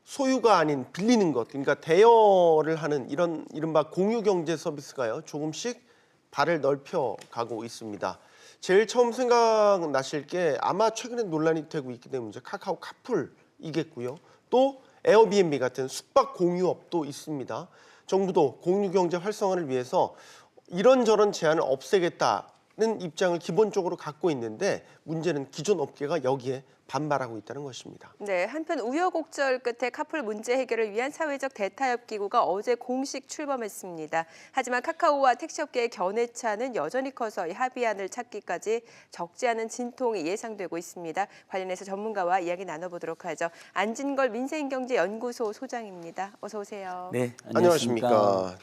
소유가 아닌 빌리는 것, 그러니까 대여를 하는 이런 이른바 공유경제 서비스가요 조금씩 발을 넓혀가고 있습니다. 제일 처음 생각나실 게 아마 최근에 논란이 되고 있기 때문에 카카오 카풀이겠고요. 또 에어비앤비 같은 숙박 공유업도 있습니다. 정부도 공유경제 활성화를 위해서 이런저런 제한을 없애겠다는 입장을 기본적으로 갖고 있는데 문제는 기존 업계가 여기에 반발하고 있다는 것입니다. 네, 한편 우여곡절 끝에 카풀 문제 해결을 위한 사회적 대타협 기구가 어제 공식 출범했습니다. 하지만 카카오와 택시업계의 견해차는 여전히 커서 이 합의안을 찾기까지 적지 않은 진통이 예상되고 있습니다. 관련해서 전문가와 이야기 나눠보도록 하죠. 안진걸 민생경제연구소 소장입니다. 어서 오세요. 네, 안녕하십니까.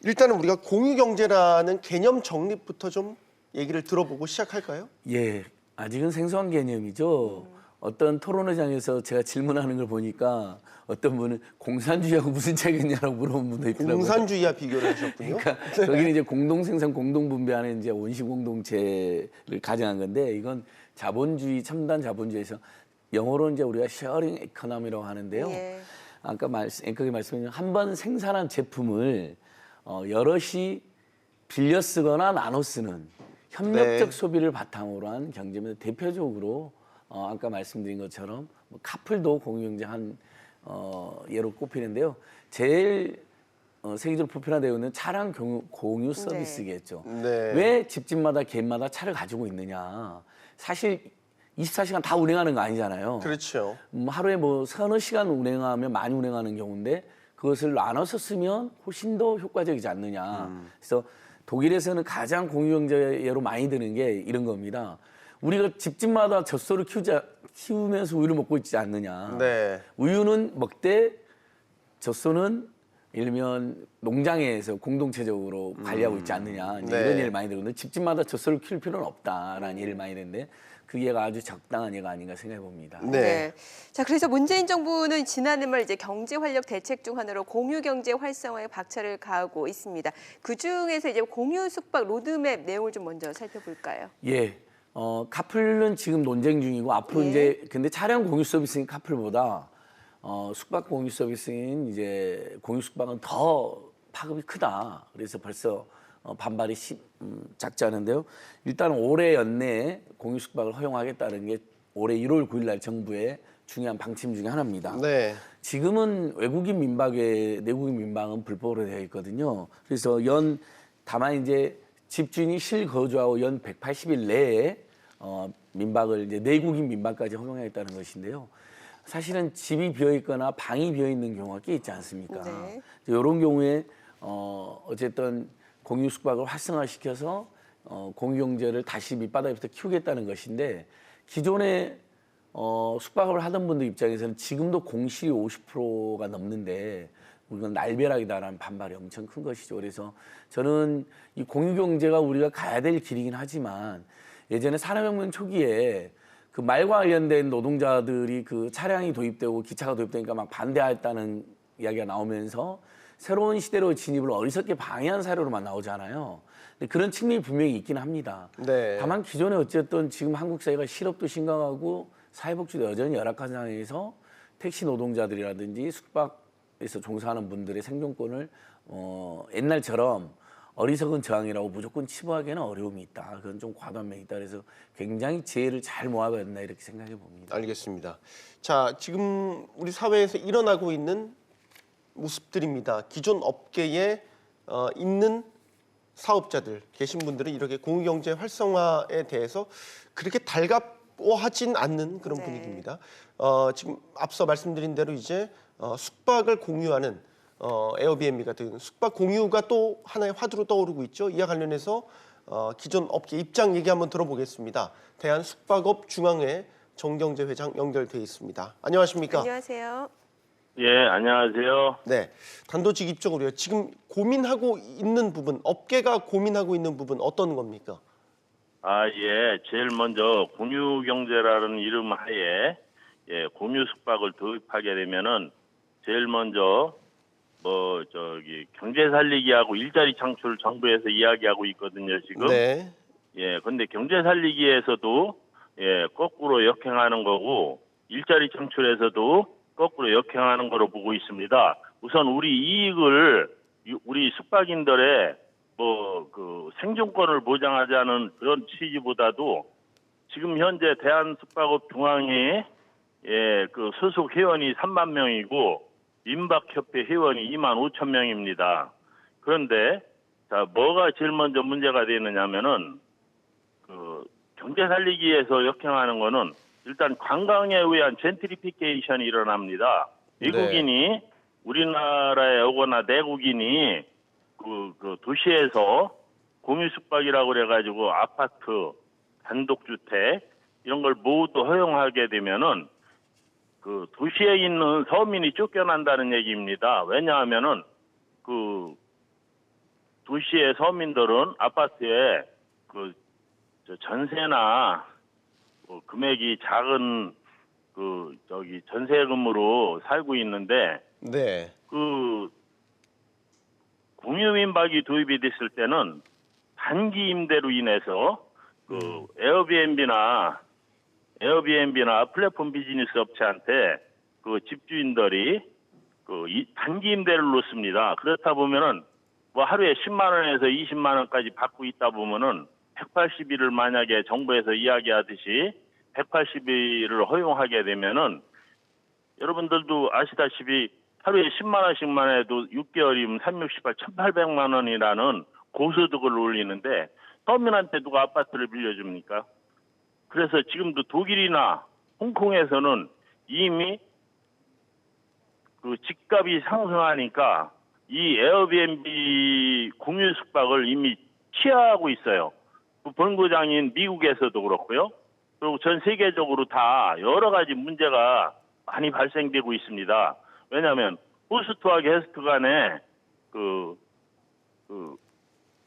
일단은 우리가 공유경제라는 개념 정립부터 좀 얘기를 들어보고 시작할까요? 예, 아직은 생소한 개념이죠. 어떤 토론회장에서 제가 질문하는 걸 보니까 어떤 분은 공산주의하고 무슨 차이겠냐라고 물어본 분도 있더라고요. 공산주의와 비교를 하셨군요. 그러니까 저기는 이제 공동생산, 공동분배하는 이제 원시공동체를 가정한 건데 이건 자본주의, 첨단 자본주의에서 영어로 이제 우리가 쉐어링 에코노미라고 하는데요. 예. 아까 앵커가 말씀하신 한 번 생산한 제품을 여럿이 빌려 쓰거나 나눠 쓰는 협력적 소비를 바탕으로 한 경제입니다. 대표적으로 아까 말씀드린 것처럼 뭐 카풀도 공유경제 한 예로 꼽히는데요. 제일 세계적으로 보편화되어 있는 차량 공유 서비스겠죠. 네. 왜 집집마다 개인마다 차를 가지고 있느냐. 사실 24시간 다 운행하는 거 아니잖아요. 그렇죠. 하루에 뭐 서너 시간 운행하면 많이 운행하는 경우인데 그것을 나눠서 쓰면 훨씬 더 효과적이지 않느냐. 그래서 독일에서는 가장 공유경제로 많이 드는 게 이런 겁니다. 우리가 집집마다 젖소를 키우면서 우유를 먹고 있지 않느냐. 네. 우유는 먹되 젖소는 예를 들면 농장에서 공동체적으로 관리하고 있지 않느냐. 이제 네. 이런 예를 많이 들거든요. 집집마다 젖소를 키울 필요는 없다라는 예를 많이 드는데 그 예가 아주 적당한 예가 아닌가 생각해 봅니다. 네. 자, 그래서 문재인 정부는 지난해말 이제 경제 활력 대책 중 하나로 공유 경제 활성화에 박차를 가하고 있습니다. 그 중에서 이제 공유 숙박 로드맵 내용을 좀 먼저 살펴볼까요? 예. 카풀은 지금 논쟁 중이고 앞으로 예. 이제 근데 차량 공유 서비스인 카풀보다 숙박 공유 서비스인 이제 공유 숙박은 더 파급이 크다. 그래서 벌써 반발이 작지 않은데요. 일단 올해 연내에 공유 숙박을 허용하겠다는 게 올해 1월 9일 날 정부의 중요한 방침 중에 하나입니다. 네. 지금은 외국인 민박에 내국인 민박은 불법으로 되어 있거든요. 그래서 다만 이제 집주인이 실거주하고 연 180일 내에 민박을 이제 내국인 민박까지 허용하겠다는 것인데요. 사실은 집이 비어 있거나 방이 비어 있는 경우가 꽤 있지 않습니까? 네. 이런 경우에 어쨌든 공유 숙박을 활성화시켜서 공유 경제를 다시 밑바닥부터 키우겠다는 것인데 기존에 숙박을 하던 분들 입장에서는 지금도 공실이 50%가 넘는데 이건 날벼락이다라는 반발이 엄청 큰 것이죠. 그래서 저는 이 공유 경제가 우리가 가야 될 길이긴 하지만 예전에 산업혁명 초기에 그 말과 관련된 노동자들이 그 차량이 도입되고 기차가 도입되니까 막 반대했다는 이야기가 나오면서 새로운 시대로 진입을 어리석게 방해한 사례로만 나오잖아요. 근데 그런 측면이 분명히 있긴 합니다. 네. 다만 기존에 어쨌든 지금 한국 사회가 실업도 심각하고 사회복지도 여전히 열악한 상황에서 택시 노동자들이라든지 숙박에서 종사하는 분들의 생존권을 옛날처럼 어리석은 저항이라고 무조건 치부하기에는 어려움이 있다. 그건 좀 과도한 면이 있다. 그래서 굉장히 지혜를 잘 모아야 된다 이렇게 생각해 봅니다. 알겠습니다. 자, 지금 우리 사회에서 일어나고 있는 모습들입니다. 기존 업계에 있는 사업자들 계신 분들은 이렇게 공유경제 활성화에 대해서 그렇게 달갑워하진 않는 그런 네. 분위기입니다. 지금 앞서 말씀드린 대로 이제 숙박을 공유하는 에어비앤비 같은 숙박 공유가 또 하나의 화두로 떠오르고 있죠. 이와 관련해서 기존 업계 입장 얘기 한번 들어보겠습니다. 대한숙박업 중앙회 정경재 회장 연결돼 있습니다. 안녕하십니까? 안녕하세요. 예, 안녕하세요. 네, 단도직입적으로요. 지금 고민하고 있는 부분, 업계가 고민하고 있는 부분 어떤 겁니까? 예, 제일 먼저 공유경제라는 이름 하에 공유 숙박을 도입하게 되면은 제일 먼저 경제 살리기하고 일자리 창출 정부에서 이야기하고 있거든요, 지금. 네, 근데 경제 살리기에서도 거꾸로 역행하는 거고 일자리 창출에서도 거꾸로 역행하는 거로 보고 있습니다. 우선 우리 이익을 우리 숙박인들의 그 생존권을 보장하자는 그런 취지보다도 지금 현재 대한숙박업 중앙회 그 소속 회원이 3만 명이고 민박협회 회원이 2만 5천 명입니다. 그런데 자 뭐가 제일 먼저 문제가 되느냐면은 그 경제 살리기에서 역행하는 거는 일단 관광에 의한 젠트리피케이션이 일어납니다. 외국인이 우리나라에 오거나 내국인이 그 도시에서 공유 숙박이라고 그래가지고 아파트, 단독주택 이런 걸 모두 허용하게 되면은 그 도시에 있는 서민이 쫓겨난다는 얘기입니다. 왜냐하면은 그 도시의 서민들은 아파트에 그 전세나 금액이 작은 전세금으로 살고 있는데 네. 그 공유민박이 도입이 됐을 때는 단기 임대로 인해서 그 에어비앤비나 플랫폼 비즈니스 업체한테 그 집주인들이 단기 임대를 놓습니다. 그렇다 보면은 뭐 하루에 10만 원에서 20만 원까지 받고 있다 보면은 180일을 만약에 정부에서 이야기하듯이 180일을 허용하게 되면은 여러분들도 아시다시피 하루에 10만 원씩만 해도 6개월이면 368, 1,800만 원이라는 고소득을 올리는데 서민한테 누가 아파트를 빌려줍니까? 그래서 지금도 독일이나 홍콩에서는 이미 그 집값이 상승하니까 이 에어비앤비 공유 숙박을 이미 취하하고 있어요. 그 본부장인 미국에서도 그렇고요. 그리고 전 세계적으로 다 여러 가지 문제가 많이 발생되고 있습니다. 왜냐하면 호스트와 게스트 간에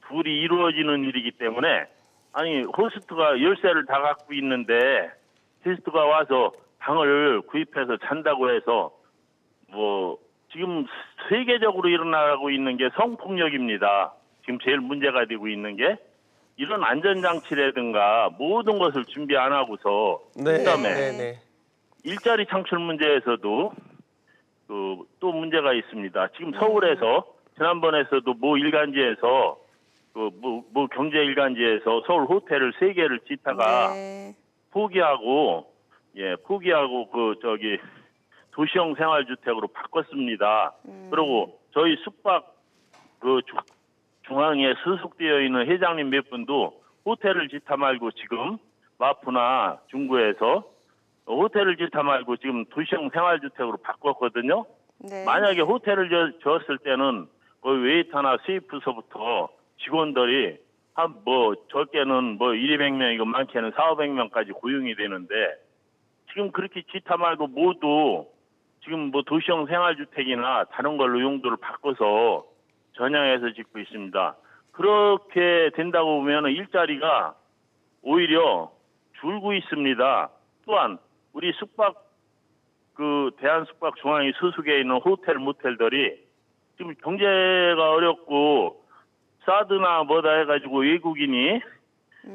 둘이 이루어지는 일이기 때문에 아니 호스트가 열쇠를 다 갖고 있는데 게스트가 와서 방을 구입해서 잔다고 해서 뭐 지금 세계적으로 일어나고 있는 게 성폭력입니다. 지금 제일 문제가 되고 있는 게 이런 안전장치라든가 모든 것을 준비 안 하고서 그다음에 일자리 창출 문제에서도 또 문제가 있습니다. 지금 서울에서 지난번에서도 모 일간지에서 뭐 경제 일간지에서 서울 호텔을 3개를 짓다가 포기하고 도시형 생활주택으로 바꿨습니다. 그리고 저희 숙박 중앙에 소속되어 있는 회장님 몇 분도 호텔을 짓다 말고 지금 마포나 중구에서 호텔을 짓다 말고 지금 도시형 생활주택으로 바꿨거든요. 네. 만약에 호텔을 지었을 때는 거의 웨이터나 세이프서부터 직원들이 적게는 200명이고 많게는 400~500명까지 고용이 되는데 지금 그렇게 짓다 말고 모두 지금 도시형 생활주택이나 다른 걸로 용도를 바꿔서 전향해서 짓고 있습니다. 그렇게 된다고 보면 일자리가 오히려 줄고 있습니다. 또한 우리 대한숙박중앙회 소속에 있는 호텔, 모텔들이 지금 경제가 어렵고 사드나 뭐다 해가지고 외국인이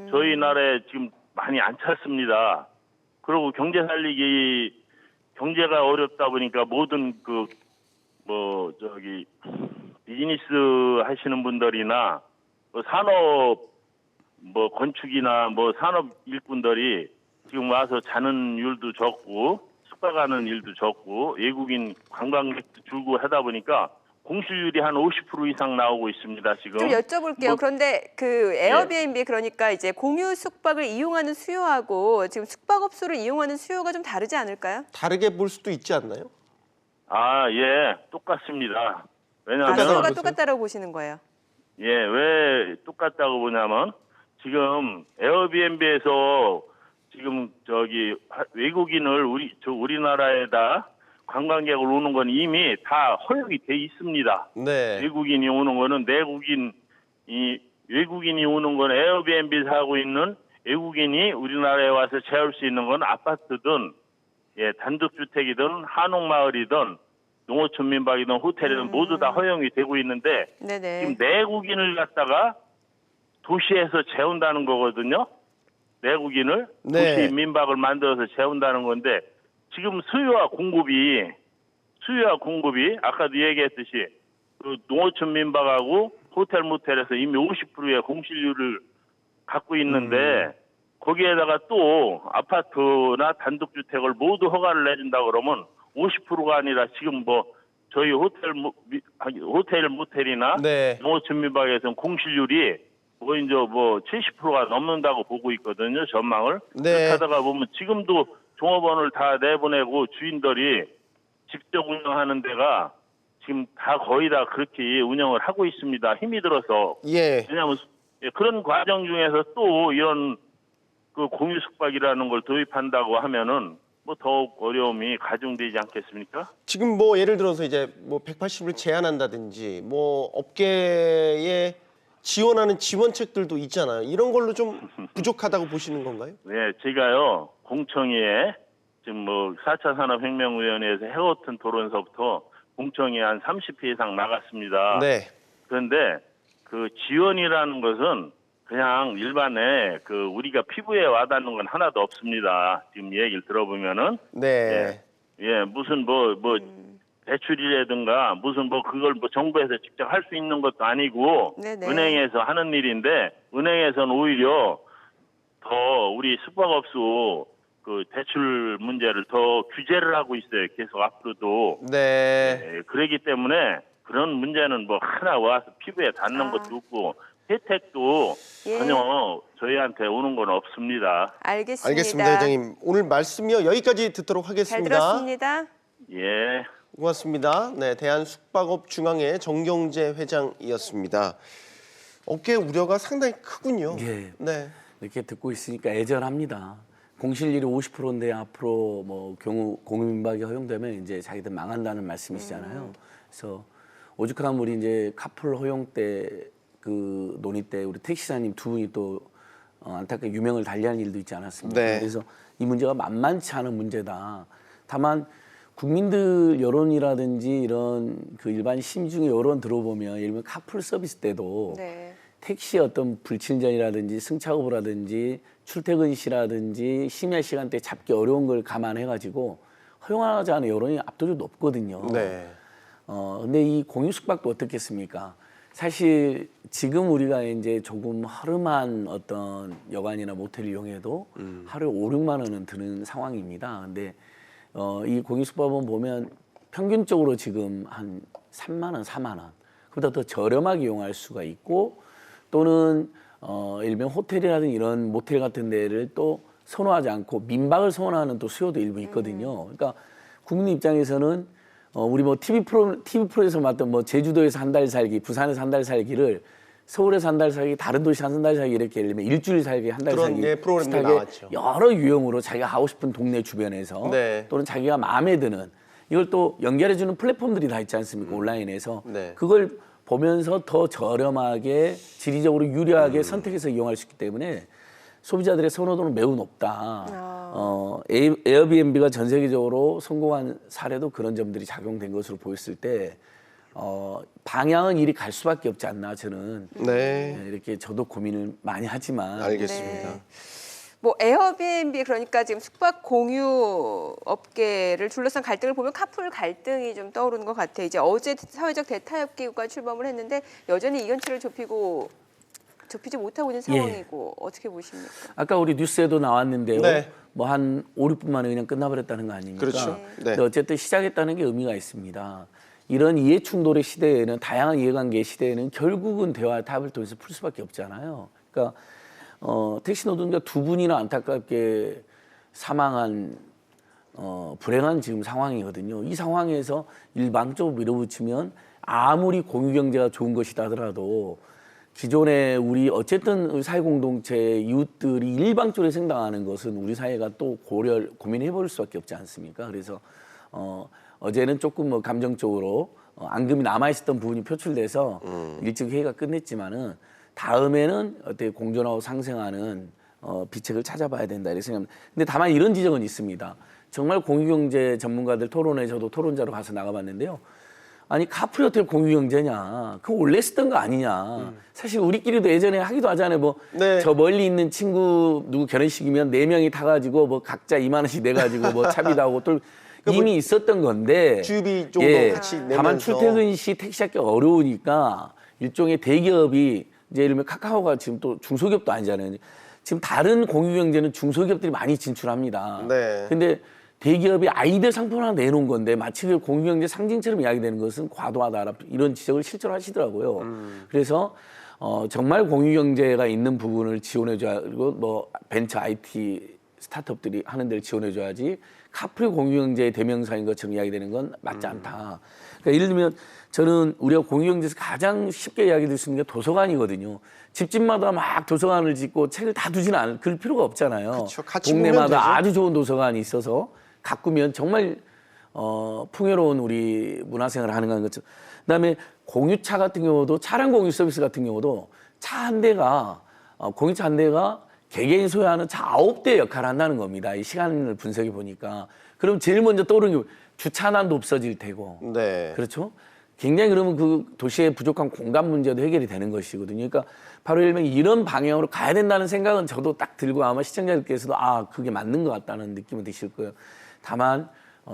저희 나라에 지금 많이 안 찼습니다. 그리고 경제가 어렵다 보니까 모든 비즈니스 하시는 분들이나 산업 건축이나 산업 일꾼들이 지금 와서 자는 일도 적고 숙박하는 일도 적고 외국인 관광객도 줄고 하다 보니까 공실률이 한 50% 이상 나오고 있습니다. 지금. 좀 여쭤볼게요. 그런데 그 에어비앤비 그러니까 이제 공유 숙박을 이용하는 수요하고 지금 숙박업소를 이용하는 수요가 좀 다르지 않을까요? 다르게 볼 수도 있지 않나요? 똑같습니다. 왜냐하면 수요가 똑같다고 보시는 거예요. 왜 똑같다고 보냐면 지금 에어비앤비에서 지금 외국인을 우리나라에다 관광객을 오는 건 이미 다 허용이 돼 있습니다. 네. 외국인이 오는 거는 외국인이 오는 건 에어비앤비 사고 있는 외국인이 우리나라에 와서 채울 수 있는 건 아파트든 단독주택이든 한옥마을이든 농어촌 민박이든 호텔이든 모두 다 허용이 되고 있는데 지금 내국인을 갖다가 도시에서 재운다는 거거든요. 내국인을 도시 민박을 만들어서 재운다는 건데 지금 수요와 공급이 수요와 공급이 아까도 얘기했듯이 그 농어촌 민박하고 호텔 모텔에서 이미 50%의 공실률을 갖고 있는데 거기에다가 또 아파트나 단독주택을 모두 허가를 내준다 그러면 50%가 아니라 지금 뭐 저희 호텔 모텔이나 네. 농어촌 민박에서는 공실률이 뭐 이제 뭐 70%가 넘는다고 보고 있거든요, 전망을. 네. 그렇게 하다가 보면 지금도 종업원을 다 내보내고 주인들이 직접 운영하는 데가 지금 다 거의 다 그렇게 운영을 하고 있습니다. 힘이 들어서. 예. 왜냐하면 그런 과정 중에서 또 이런 그 공유 숙박이라는 걸 도입한다고 하면은 뭐 더욱 어려움이 가중되지 않겠습니까? 지금 뭐 예를 들어서 이제 뭐 180을 제한한다든지 뭐 업계에 지원하는 지원책들도 있잖아요. 이런 걸로 좀 부족하다고 보시는 건가요? 네, 제가요 공청회에 지금 뭐 4차 산업혁명위원회에서 해오튼 토론서부터 공청회 한 30회 이상 나갔습니다. 네. 그런데 그 지원이라는 것은 그냥 일반에 그 우리가 피부에 와닿는 건 하나도 없습니다. 지금 얘기를 들어보면은 네. 예 무슨 뭐 대출이라든가 무슨 뭐 그걸 뭐 정부에서 직접 할 수 있는 것도 아니고 네네. 은행에서 하는 일인데 은행에서는 오히려 더 우리 숙박업소 그 대출 문제를 더 규제를 하고 있어요. 계속 앞으로도. 네. 예, 그러기 때문에 그런 문제는 뭐 하나 와서 피부에 닿는 것도 없고 혜택도 예. 전혀 저희한테 오는 건 없습니다. 알겠습니다. 알겠습니다, 회장님. 오늘 말씀이요 여기까지 듣도록 잘 하겠습니다. 들었습니다. 예. 고맙습니다. 네, 대한숙박업중앙회 정경재 회장이었습니다. 업계 우려가 상당히 크군요. 예. 네. 이렇게 듣고 있으니까 애절합니다. 공실률이 50%인데 앞으로 뭐 경우 공유민박이 허용되면 이제 자기들 망한다는 말씀이시잖아요. 그래서 오죽하면 우리 이제 카풀 허용 때 그 논의 때 우리 택시사님 두 분이 또 안타깝게 유명을 달리한 일도 있지 않았습니까? 네. 그래서 이 문제가 만만치 않은 문제다. 다만 국민들 여론이라든지 이런 그 일반 심중의 여론 들어보면 예를 들면 카풀 서비스 때도 네. 택시 어떤 불친전이라든지 승차거부라든지 출퇴근 시라든지 심야 시간대 잡기 어려운 걸 감안해가지고 허용하지 않은 여론이 압도적으로 높거든요. 네. 근데 이 공유 숙박도 어떻겠습니까? 사실 지금 우리가 이제 조금 허름한 어떤 여관이나 모텔을 이용해도 하루에 5, 6만 원은 드는 상황입니다. 근데 이 공유 숙박은 보면 평균적으로 지금 한 3만 원, 4만 원. 그보다 더 저렴하게 이용할 수가 있고 또는 예를 들면 호텔이라든지 이런 모텔 같은 데를 또 선호하지 않고 민박을 선호하는 또 수요도 일부 있거든요. 그러니까 국민 입장에서는 우리 뭐 TV 프로에서 봤던 뭐 제주도에서 한 달 살기, 부산에서 한 달 살기를 서울에서 한 달 살기, 다른 도시에서 한 달 살기 이렇게 예를 들면 일주일 살기, 한 달 그런, 살기 예, 프로그램도 비슷하게 나왔죠. 여러 유형으로 자기가 하고 싶은 동네 주변에서 네. 또는 자기가 마음에 드는 이걸 또 연결해주는 플랫폼들이 다 있지 않습니까? 온라인에서 네. 그걸 보면서 더 저렴하게 지리적으로 유리하게 선택해서 이용할 수 있기 때문에 소비자들의 선호도는 매우 높다. 에어비앤비가 전 세계적으로 성공한 사례도 그런 점들이 작용된 것으로 보였을 때 방향은 이리 갈 수밖에 없지 않나 저는 네. 이렇게 저도 고민을 많이 하지만 알겠습니다. 네. 뭐 에어비앤비 그러니까 지금 숙박 공유 업계를 둘러싼 갈등을 보면 카풀 갈등이 좀 떠오르는 것 같아요. 이제 어제 사회적 대타협 기구가 출범을 했는데 여전히 이견치를 좁히지 못하고 있는 상황이고 어떻게 보십니까? 아까 우리 뉴스에도 나왔는데요. 네. 뭐 한 5, 6분 만에 그냥 끝나버렸다는 거 아닙니까? 그렇죠. 네. 근데 어쨌든 시작했다는 게 의미가 있습니다. 이런 이해 충돌의 시대에는 다양한 이해관계의 시대에는 결국은 대화 타협을 통해서 풀 수밖에 없잖아요. 그러니까 택시 노동자 두 분이나 안타깝게 사망한 불행한 지금 상황이거든요. 이 상황에서 일방적으로 밀어붙이면 아무리 공유경제가 좋은 것이다 하더라도 기존에 우리 어쨌든 사회공동체 이웃들이 일방적으로 생당하는 것은 우리 사회가 또 고민해 볼 수밖에 없지 않습니까? 그래서 어제는 조금 뭐 감정적으로 앙금이 남아있었던 부분이 표출돼서 일찍 회의가 끝냈지만은 다음에는 어떻게 공존하고 상생하는 비책을 찾아봐야 된다 이렇게 생각합니다. 근데 다만 이런 지적은 있습니다. 정말 공유경제 전문가들 토론회 저도 토론자로 가서 나가봤는데요. 아니 카풀 호텔 공유경제냐? 그거 원래 쓰던 거 아니냐? 사실 우리끼리도 예전에 하기도 하잖아요. 뭐 저 네. 멀리 있는 친구 누구 결혼식이면 4명이 타가지고 뭐 각자 2만 원씩 내가지고 뭐 차비도 하고 또 이미 있었던 건데 주유비 정도 예, 같이 내면서 다만 출퇴근 시 택시 잡기 어려우니까 일종의 대기업이 이제 예를 들면 카카오가 지금 또 중소기업도 아니잖아요. 지금 다른 공유경제는 중소기업들이 많이 진출합니다. 네. 근데 대기업이 아이들 상품 하나 내놓은 건데 마치 그 공유경제 상징처럼 이야기되는 것은 과도하다 이런 지적을 실제로 하시더라고요. 그래서 정말 공유경제가 있는 부분을 지원해줘야 그리고 뭐 벤처 IT 스타트업들이 하는 데를 지원해줘야지 카풀 공유경제의 대명사인 것처럼 이야기되는 건 맞지 않다. 그러니까 예를 들면 저는 우리가 공유경제에서 가장 쉽게 이야기될 수 있는 게 도서관이거든요. 집집마다 막 도서관을 짓고 책을 다 두지는 않을 그럴 필요가 없잖아요. 그쵸, 같이 보면 되죠. 동네마다 아주 좋은 도서관이 있어서 가꾸면 정말 풍요로운 우리 문화생활을 하는 것처럼. 그다음에 공유차 같은 경우도 차량 공유 서비스 같은 경우도 차 한 대가 공유차 한 대가 개개인 소유하는 차 9대 역할을 한다는 겁니다. 이 시간을 분석해 보니까. 그럼 제일 먼저 떠오르는 게 주차난도 없어질 테고. 네. 그렇죠? 굉장히 그러면 그 도시의 부족한 공간 문제도 해결이 되는 것이거든요. 그러니까 바로 예를 들면 이런 방향으로 가야 된다는 생각은 저도 딱 들고 아마 시청자들께서도 그게 맞는 것 같다는 느낌을 드실 거예요. 다만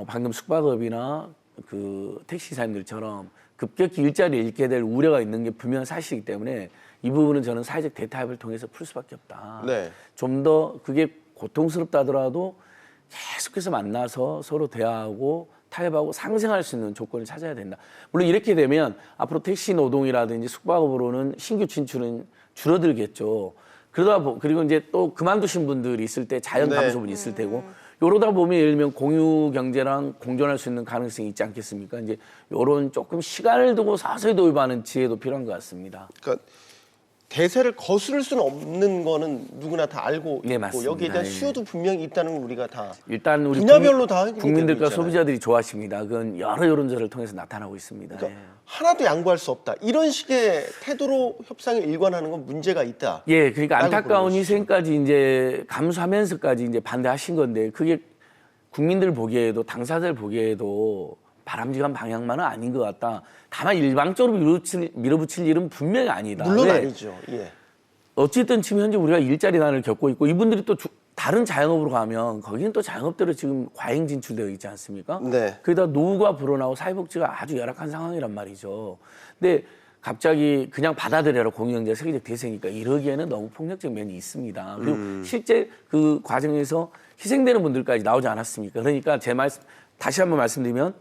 방금 숙박업이나 그 택시사님들처럼 급격히 일자리를 잃게 될 우려가 있는 게 분명한 사실이기 때문에 이 부분은 저는 사회적 대타협을 통해서 풀 수밖에 없다. 네. 좀 더 그게 고통스럽다 하더라도 계속해서 만나서 서로 대화하고 타협하고 상생할 수 있는 조건을 찾아야 된다. 물론 이렇게 되면 앞으로 택시 노동이라든지 숙박업으로는 신규 진출은 줄어들겠죠. 그리고 이제 또 그만두신 분들이 있을 때 자연 네. 감소분이 있을 테고 이러다 보면 예를 들면 공유 경제랑 공존할 수 있는 가능성이 있지 않겠습니까? 이제 이런 조금 시간을 두고 서서히 도입하는 지혜도 필요한 것 같습니다. 그러니까 대세를 거스를 수는 없는 거는 누구나 다 알고 네, 있고 맞습니다. 여기에 대한 예. 수요도 분명히 있다는 걸 우리가 다 일단 우리 분야별로 다 해결이 국민들과 되고 있잖아요. 소비자들이 좋아하십니다. 그건 여러 여론조사를 통해서 나타나고 있습니다. 그러니까 하나도 양보할 수 없다. 이런 식의 태도로 협상을 일관하는 건 문제가 있다. 예, 그러니까 라고 안타까운 보는 것이죠. 희생까지 이제 감수하면서까지 이제 반대하신 건데 그게 국민들 보기에도 당사자들 보기에도 바람직한 방향만은 아닌 것 같다. 다만 일방적으로 밀어붙일 일은 분명히 아니다. 물론 왜? 아니죠. 예. 어쨌든 지금 현재 우리가 일자리난을 겪고 있고 이분들이 또 다른 자영업으로 가면 거기는 또 자영업대로 지금 과잉 진출되어 있지 않습니까? 네. 거기다 노후가 불어나고 사회복지가 아주 열악한 상황이란 말이죠. 근데 갑자기 그냥 받아들여라 공유경제가 세계적 대세니까 이러기에는 너무 폭력적 면이 있습니다. 그리고 실제 그 과정에서 희생되는 분들까지 나오지 않았습니까? 그러니까 제 말씀 다시 한번 말씀드리면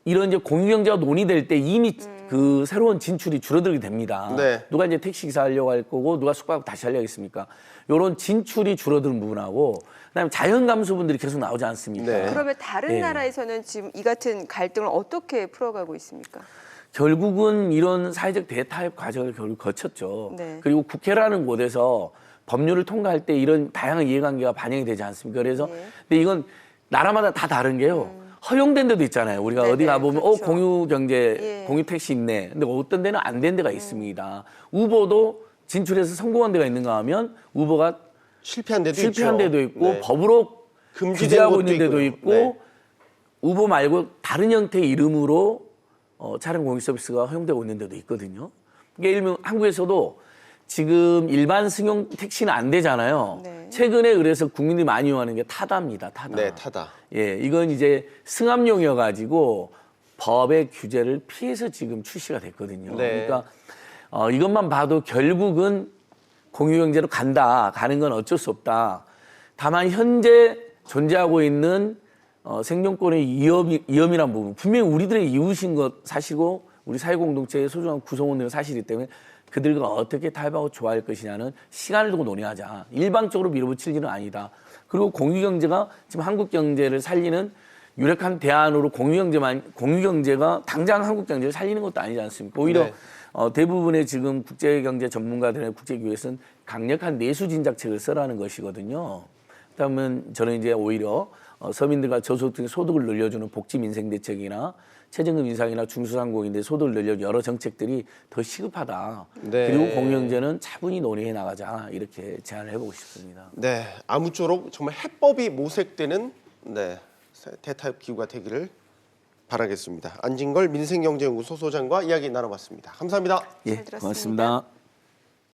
이런 이제 공유경제가 논의될 때 이미 그 새로운 진출이 줄어들게 됩니다. 네. 누가 이제 택시기사 하려고 할 거고 누가 숙박 다시 하려고 했습니까? 이런 진출이 줄어드는 부분하고 그다음에 자연 감소분들이 계속 나오지 않습니까? 네. 그러면 다른 예. 나라에서는 지금 이 같은 갈등을 어떻게 풀어가고 있습니까? 결국은 이런 사회적 대타협 과정을 결국 거쳤죠. 네. 그리고 국회라는 곳에서 법률을 통과할 때 이런 다양한 이해관계가 반영이 되지 않습니까? 그래서 네. 근데 이건 나라마다 다 다른 게요. 허용된 데도 있잖아요. 우리가 네네, 어디 가보면 그렇죠. 공유 경제, 예. 공유 택시 있네. 근데 어떤 데는 안 된 데가 있습니다. 우버도 진출해서 성공한 데가 있는가 하면 우버가 실패한 데도 실패한 있죠. 데도 있고 네. 법으로 금지된 규제하고 것도 있는 데도 있고요. 있고 네. 우버 말고 다른 형태의 이름으로 차량 공유 서비스가 허용되고 있는 데도 있거든요. 그러니까 예를 들면 한국에서도 지금 일반 승용 택시는 안 되잖아요. 네. 최근에 그래서 국민들이 많이 이용하는 게 타다입니다. 타다. 네, 타다. 예, 이건 이제 승합용이어가지고 법의 규제를 피해서 지금 출시가 됐거든요. 네. 그러니까 이것만 봐도 결국은 공유경제로 가는 건 어쩔 수 없다. 다만 현재 존재하고 있는 생존권의 위험이란 부분 분명히 우리들의 이웃인 것 사실이고 우리 사회공동체의 소중한 구성원들은 사실이기 때문에 그들과 어떻게 타협하고 조화할 것이냐는 시간을 두고 논의하자. 일방적으로 밀어붙일 일은 아니다. 그리고 공유경제가 지금 한국 경제를 살리는 유력한 대안으로 공유경제가 당장 한국 경제를 살리는 것도 아니지 않습니까? 오히려 네. 대부분의 지금 국제경제 전문가들의 국제기구에서는 강력한 내수 진작책을 써라는 것이거든요. 그러면 저는 이제 오히려 서민들과 저소득층의 소득을 늘려주는 복지민생대책이나 최저임금 인상이나 중소상공인들 소득을 늘려 여러 정책들이 더 시급하다. 네. 그리고 공유경제는 차분히 논의해 나가자 이렇게 제안을 해보고 싶습니다. 네, 아무쪼록 정말 해법이 모색되는 네, 대타협 기구가 되기를 바라겠습니다. 안진걸 민생경제연구소 소장과 이야기 나눠봤습니다. 감사합니다. 예, 잘 들었습니다. 고맙습니다.